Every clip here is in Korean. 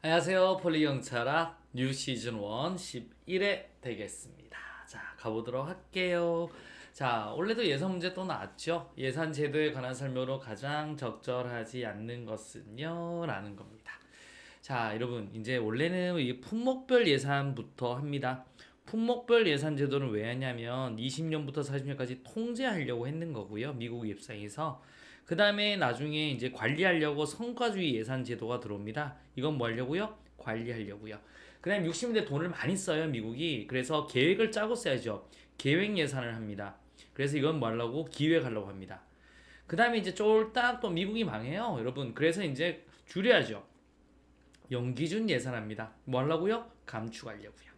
안녕하세요. 폴리영차라 뉴 시즌 1 11회 되겠습니다. 자, 가보도록 할게요. 자, 원래도 예산 문제 또 나왔죠. 예산 제도에 관한 설명으로 가장 적절하지 않는 것은요? 라는 겁니다. 자, 여러분, 이제 원래는 이 품목별 예산부터 합니다. 품목별 예산 제도는 왜 하냐면 20년부터 40년까지 통제하려고 했는 거고요. 미국 입장에서. 그 다음에 나중에 이제 관리하려고 성과주의 예산 제도가 들어옵니다. 이건 뭐 하려고요? 관리하려고요. 그 다음에 60년대 돈을 많이 써요, 미국이. 그래서 계획을 짜고 써야죠. 계획 예산을 합니다. 그래서 이건 뭐 하려고? 기획하려고 합니다. 그 다음에 이제 쫄딱 또 미국이 망해요, 여러분. 그래서 이제 줄여야죠. 연기준 예산합니다. 뭐 하려고요? 감축하려고요.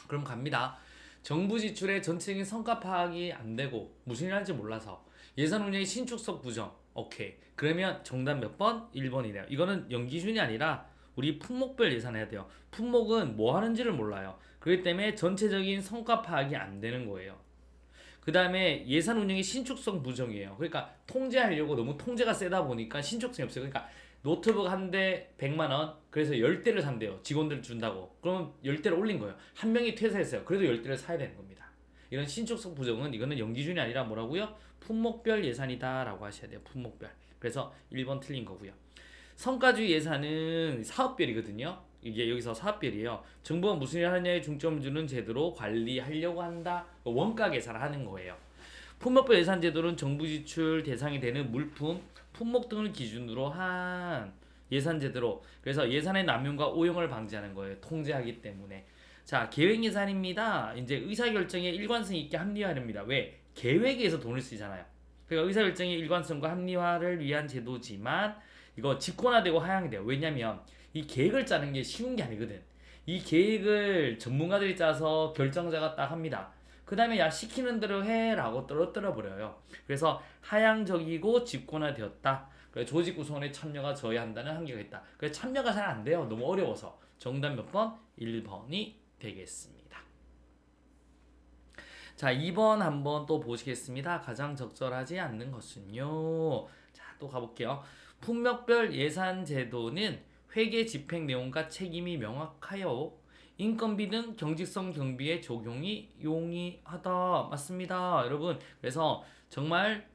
그럼 갑니다. 정부 지출의 전체적인 성과 파악이 안 되고 무슨 일 하는지 몰라서 예산 운영의 신축성 부정. 오케이. 그러면 정답 몇 번? 1번이래요. 이거는 연기준이 아니라 우리 품목별 예산해야 돼요. 품목은 뭐 하는지를 몰라요. 그렇기 때문에 전체적인 성과 파악이 안 되는 거예요. 그 다음에 예산 운영의 신축성 부정이에요. 그러니까 통제하려고 너무 통제가 세다 보니까 신축성이 없어요. 그러니까 노트북 한 대 100만 원, 그래서 10대를 산대요. 직원들 준다고. 그러면 10대를 올린 거예요. 한 명이 퇴사했어요. 그래도 10대를 사야 되는 겁니다. 이런 신축성 부정은 이거는 연기준이 아니라 뭐라고요? 품목별 예산이다 라고 하셔야 돼요. 품목별. 그래서 1번 틀린 거고요. 성과주의 예산은 사업별이거든요. 이게 여기서 사업별이에요. 정부가 무슨 일을 하느냐에 중점을 두는 제도로 관리하려고 한다. 원가 계산을 하는 거예요. 품목별 예산 제도는 정부 지출 대상이 되는 물품, 품목 등을 기준으로 한 예산 제도로, 그래서 예산의 남용과 오용을 방지하는 거예요. 통제하기 때문에. 자, 계획 예산입니다. 이제 의사결정에 일관성 있게 합리화합니다. 왜? 계획에서 돈을 쓰잖아요. 그러니까 의사결정의 일관성과 합리화를 위한 제도지만 이거 직권화되고 하향이 돼요. 왜냐면 이 계획을 짜는 게 쉬운 게 아니거든. 이 계획을 전문가들이 짜서 결정자가 딱 합니다. 그 다음에 야 시키는 대로 해라고 떨어뜨려 버려요. 그래서 하향적이고 직권화되었다. 그래서 조직 구성원의 참여가 저해한다는 한계가 있다. 그래서 참여가 잘 안 돼요. 너무 어려워서. 정답 몇 번? 1번이 되겠습니다. 자, 2번 한번 또 보시겠습니다. 가장 적절하지 않는 것은요. 자, 또 가볼게요. 품목별 예산 제도는 회계 집행 내용과 책임이 명확하여 인건비 등 경직성 경비의 적용이 용이하다. 맞습니다, 여러분. 그래서 정말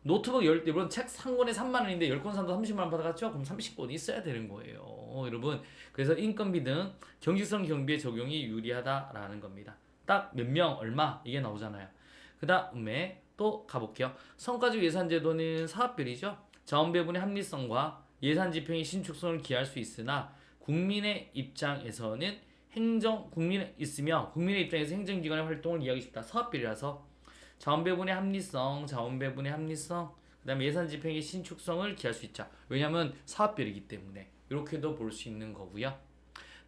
노트북 10대, 물론 책 산 권에 3만 원인데 10권 산도 30만 원 받아갔죠? 그럼 30권이 있어야 되는 거예요, 여러분. 그래서 인건비 등 경직성 경비의 적용이 유리하다라는 겁니다. 딱 몇 명, 얼마 이게 나오잖아요. 그 다음에 또 가볼게요. 성과적 예산제도는 사업별이죠. 자원 배분의 합리성과 예산 집행의 신축성을 기할 수 있으나 국민의 입장에서는 국민에 있으며 국민의 입장에서 행정기관의 활동을 이해하기 쉽다. 사업별이라서 자원 배분의 합리성, 그다음에 예산 집행의 신축성을 기할 수 있죠. 왜냐하면 사업별이기 때문에 이렇게도 볼 수 있는 거고요.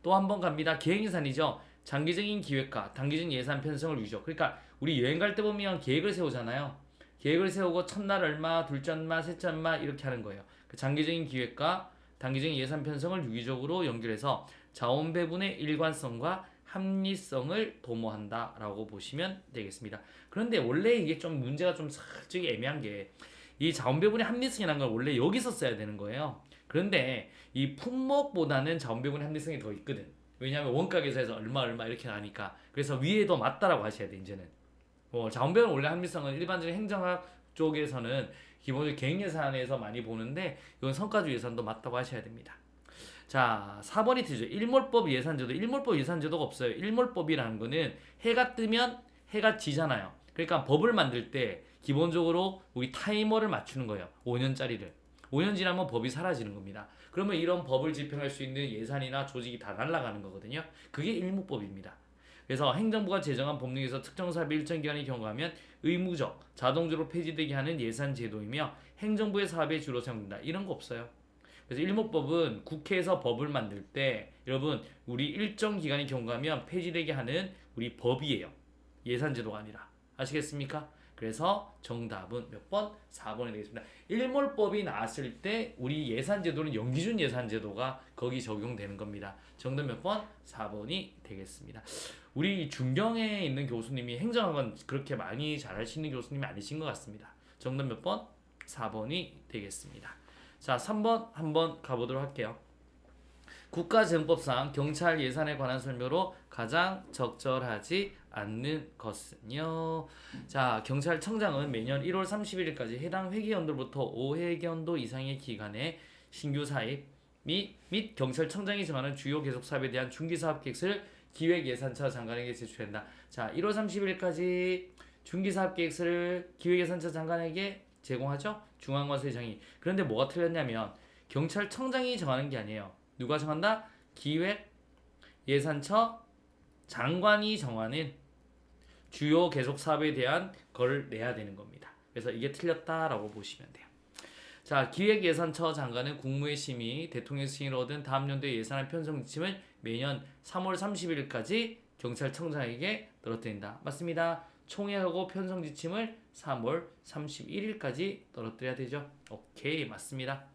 또 한 번 갑니다. 계획 예산이죠. 장기적인 기획과 단기적인 예산 편성을 유죠. 그러니까 우리 여행 갈 때 보면 계획을 세우잖아요. 계획을 세우고 첫날 얼마, 둘째 얼마, 셋째 얼마 이렇게 하는 거예요. 그 장기적인 기획과 단기적인 예산 편성을 유기적으로 연결해서 자원 배분의 일관성과 합리성을 도모한다라고 보시면 되겠습니다. 그런데 원래 이게 좀 문제가 좀 살짝 애매한 게 이 자원 배분의 합리성이라는 걸 원래 여기서 써야 되는 거예요. 그런데 이 품목보다는 자원 배분의 합리성이 더 있거든. 왜냐하면 원가 계산에서 얼마 이렇게 나니까. 그래서 위에도 맞다라고 하셔야 돼 이제는. 자원 배분 원래 합리성은 일반적인 행정학 쪽에서는 기본적으로 계획 예산에서 많이 보는데 이건 성과주의 예산도 맞다고 하셔야 됩니다. 자, 4번이 되죠. 일몰법 예산제도. 일몰법 예산제도가 없어요. 일몰법이라는 거는 해가 뜨면 해가 지잖아요. 그러니까 법을 만들 때 기본적으로 우리 타이머를 맞추는 거예요. 5년짜리를. 5년 지나면 법이 사라지는 겁니다. 그러면 이런 법을 집행할 수 있는 예산이나 조직이 다 날아가는 거거든요. 그게 일몰법입니다. 그래서 행정부가 제정한 법령에서 특정 사업의 일정 기간이 경과하면 의무적, 자동적으로 폐지되게 하는 예산 제도이며 행정부의 사업에 주로 사용된다. 이런 거 없어요. 그래서 일몰법은 국회에서 법을 만들 때 여러분 우리 일정 기간이 경과하면 폐지되게 하는 우리 법이에요. 예산제도가 아니라. 아시겠습니까? 그래서 정답은 몇 번? 4번이 되겠습니다. 일몰법이 나왔을 때 우리 예산제도는 연기준 예산제도가 거기 적용되는 겁니다. 정답 몇 번? 4번이 되겠습니다. 우리 중경에 있는 교수님이 행정학은 그렇게 많이 잘하시는 교수님이 아니신 것 같습니다. 정답 몇 번? 4번이 되겠습니다. 자, 3번 한번 가보도록 할게요. 국가정법상 경찰 예산에 관한 설명으로 가장 적절하지 않는 것은요. 자, 경찰청장은 매년 1월 31일까지 해당 회계연도부터 5회계연도 이상의 기간에 신규 사입 및 경찰청장이 정하는 주요 계속 사업에 대한 중기사업 계획서를 기획예산처 장관에게 제출한다. 자, 1월 30일까지 중기사업 계획서를 기획예산처 장관에게 제공하죠. 중앙관세청이. 그런데 뭐가 틀렸냐면 경찰청장이 정하는 게 아니에요. 누가 정한다? 기획예산처 장관이 정하는 주요 계속 사업에 대한 걸 내야 되는 겁니다. 그래서 이게 틀렸다라고 보시면 돼요. 자, 기획예산처 장관은 국무의 심의, 대통령 승인을 얻은 다음 연도의 예산안 편성 지침을 매년 3월 31일까지 경찰청장에게 떨어뜨린다. 맞습니다. 총회하고 편성 지침을 3월 31일까지 떨어뜨려야 되죠. 오케이, 맞습니다.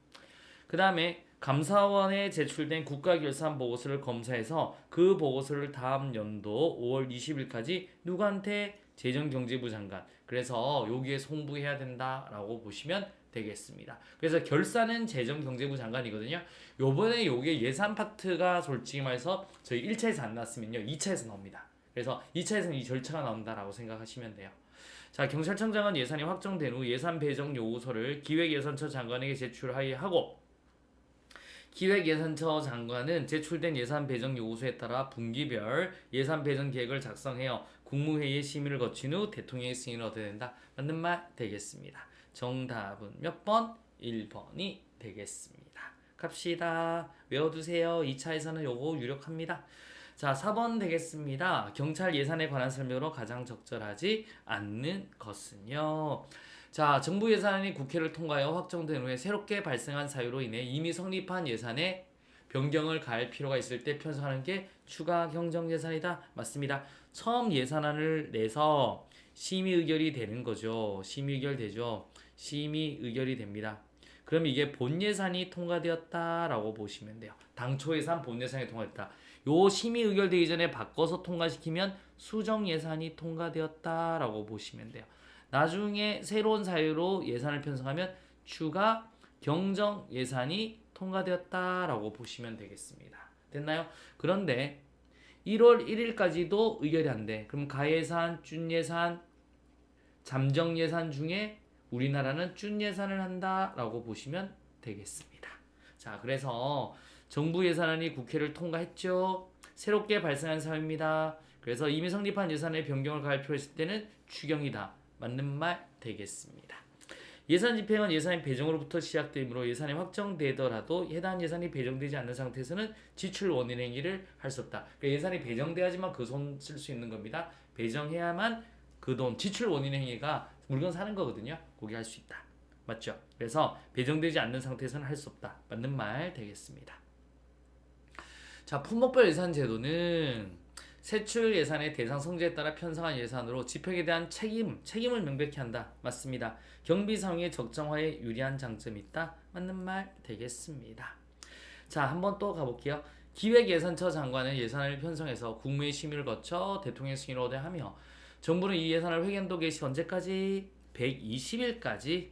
그 다음에 감사원에 제출된 국가결산 보고서를 검사해서 그 보고서를 다음 연도 5월 20일까지 누구한테? 재정경제부 장관. 그래서 여기에 송부해야 된다라고 보시면 되겠습니다. 그래서 결산은 재정경제부 장관이거든요. 요번에 요게 예산 파트가 솔직히 말해서 저희 1차에서 안 나왔으면요 2차에서 나옵니다. 그래서 2차에서는 이 절차가 나온다라고 생각하시면 돼요. 자, 경찰청장은 예산이 확정된 후 예산 배정 요구서를 기획예산처 장관에게 제출하고 기획예산처 장관은 제출된 예산 배정 요구서에 따라 분기별 예산 배정 계획을 작성하여 국무회의의 심의를 거친 후 대통령의 승인을 얻어야 된다. 맞는 말 되겠습니다. 정답은 몇 번? 1번이 되겠습니다. 갑시다. 외워두세요. 2차에서는 요거 유력합니다. 자, 4번 되겠습니다. 경찰 예산에 관한 설명으로 가장 적절하지 않는 것은요. 자, 정부 예산안이 국회를 통과하여 확정된 후에 새롭게 발생한 사유로 인해 이미 성립한 예산에 변경을 가할 필요가 있을 때 편성하는 게 추가 경정 예산이다. 맞습니다. 처음 예산안을 내서 심의 의결이 되는 거죠. 심의 의결 되죠. 심의 의결이 됩니다. 그럼 이게 본 예산이 통과되었다라고 보시면 돼요. 당초 예산 본 예산이 통과됐다. 요 심의 의결되기 전에 바꿔서 통과시키면 수정 예산이 통과되었다라고 보시면 돼요. 나중에 새로운 사유로 예산을 편성하면 추가 경정 예산이 통과되었다라고 보시면 되겠습니다. 됐나요? 그런데 1월 1일까지도 의결이 안 돼. 그럼 가예산, 준예산, 잠정예산 중에 우리나라는 준예산을 한다라고 보시면 되겠습니다. 자, 그래서 정부 예산안이 국회를 통과했죠. 새롭게 발생한 사유입니다. 그래서 이미 성립한 예산에 변경을 가할 필요 있을 때는 추경이다. 맞는 말 되겠습니다. 예산 집행은 예산의 배정으로부터 시작되므로 예산이 확정되더라도 해당 예산이 배정되지 않는 상태에서는 지출 원인 행위를 할 수 없다. 그러니까 예산이 배정돼야지만 그 돈 쓸 수 있는 겁니다. 배정해야만 그 돈 지출 원인 행위가 물건 사는 거거든요. 거기 할 수 있다. 맞죠? 그래서 배정되지 않는 상태에서는 할 수 없다. 맞는 말 되겠습니다. 자, 품목별 예산 제도는 세출 예산의 대상 성질에 따라 편성한 예산으로 집행에 대한 책임을 명백히 한다. 맞습니다. 경비 사용의 적정화에 유리한 장점이 있다. 맞는 말 되겠습니다. 자, 한번 또 가볼게요. 기획예산처 장관은 예산을 편성해서 국무회의 심의를 거쳐 대통령 승인을 얻어야 하며 정부는 이 예산을 회견도 개시 언제까지? 120일까지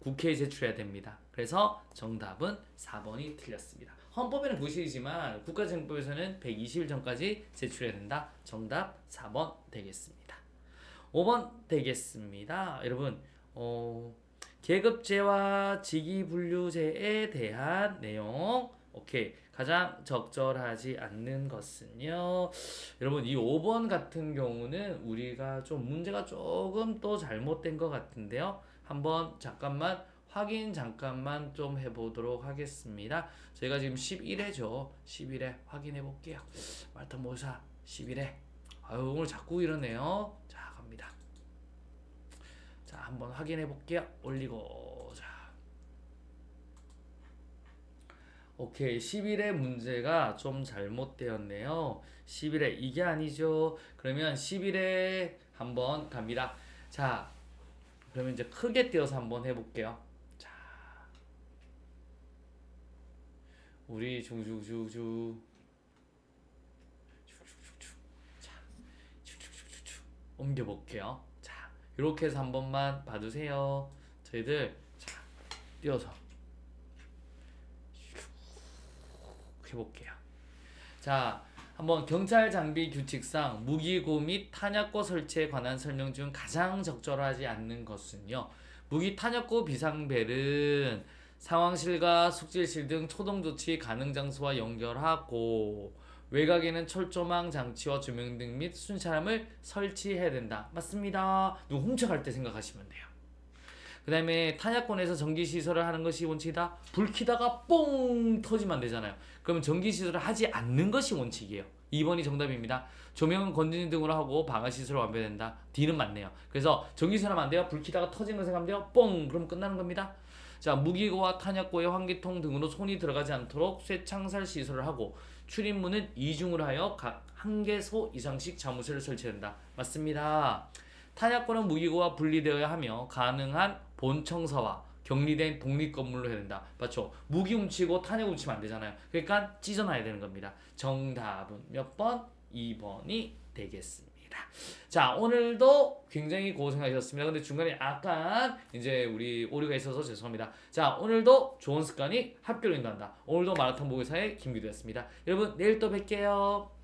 국회에 제출해야 됩니다. 그래서 정답은 4번이 틀렸습니다. 헌법에는 부실이지만 국가정법에서는 120일 전까지 제출해야 된다. 정답 4번 되겠습니다. 5번 되겠습니다. 여러분, 계급제와 직위분류제에 대한 내용. 오케이. 가장 적절하지 않는 것은요. 여러분, 이 5번 같은 경우는 우리가 좀 문제가 조금 또 잘못된 것 같은데요. 한번 잠깐만 확인 잠깐만 좀 해보도록 하겠습니다. 저희가 지금 11회죠. 11회 확인해 볼게요. 말타 모사 11회. 아유, 오늘 자꾸 이러네요. 자, 갑니다. 자, 한번 확인해 볼게요. 올리고. 자. 오케이. 11회 문제가 좀 잘못되었네요. 11회 이게 아니죠. 그러면 11회 한번 갑니다. 자, 그러면 이제 크게 띄어서 한번 해볼게요. 우리 중중중중 자, 옮겨볼게요. 자, 이렇게 해서 한 번만 봐주세요. 저희들 자, 띄어서 해볼게요. 자, 한번 경찰 장비 규칙상 무기고 및 탄약고 설치에 관한 설명 중 가장 적절하지 않는 것은요. 무기 탄약고 비상벨은 상황실과 숙질실 등 초동 조치 가능 장소와 연결하고 외곽에는 철조망 장치와 조명 등 및 순찰함을 설치해야 된다. 맞습니다. 누구 훔쳐갈 때 생각하시면 돼요. 그 다음에 탄약권에서 전기시설을 하는 것이 원칙이다. 불 켜다가 뽕 터지면 안 되잖아요. 그러면 전기시설을 하지 않는 것이 원칙이에요. 2번이 정답입니다. 조명은 건전지 등으로 하고 방화시설을 완비된다. D는 맞네요. 그래서 전기시설 하면 안 돼요. 불 켜다가 터지는 거 생각하면 돼요. 뽕! 그럼 끝나는 겁니다. 자, 무기고와 탄약고의 환기통 등으로 손이 들어가지 않도록 쇠창살 시설을 하고 출입문은 이중으로 하여 각 한 개소 이상씩 사무실을 설치된다. 맞습니다. 탄약고는 무기고와 분리되어야 하며 가능한 본청사와 격리된 독립건물로 해야 된다. 맞죠? 무기 훔치고 탄약 훔치면 안 되잖아요. 그러니까 찢어놔야 되는 겁니다. 정답은 몇 번? 2번이 되겠습니다. 자, 오늘도 굉장히 고생하셨습니다. 근데 중간에 약간 이제 우리 오류가 있어서 죄송합니다. 자, 오늘도 좋은 습관이 학교로 인도한다. 오늘도 마라톤 보기사의 김규도였습니다. 여러분, 내일 또 뵐게요.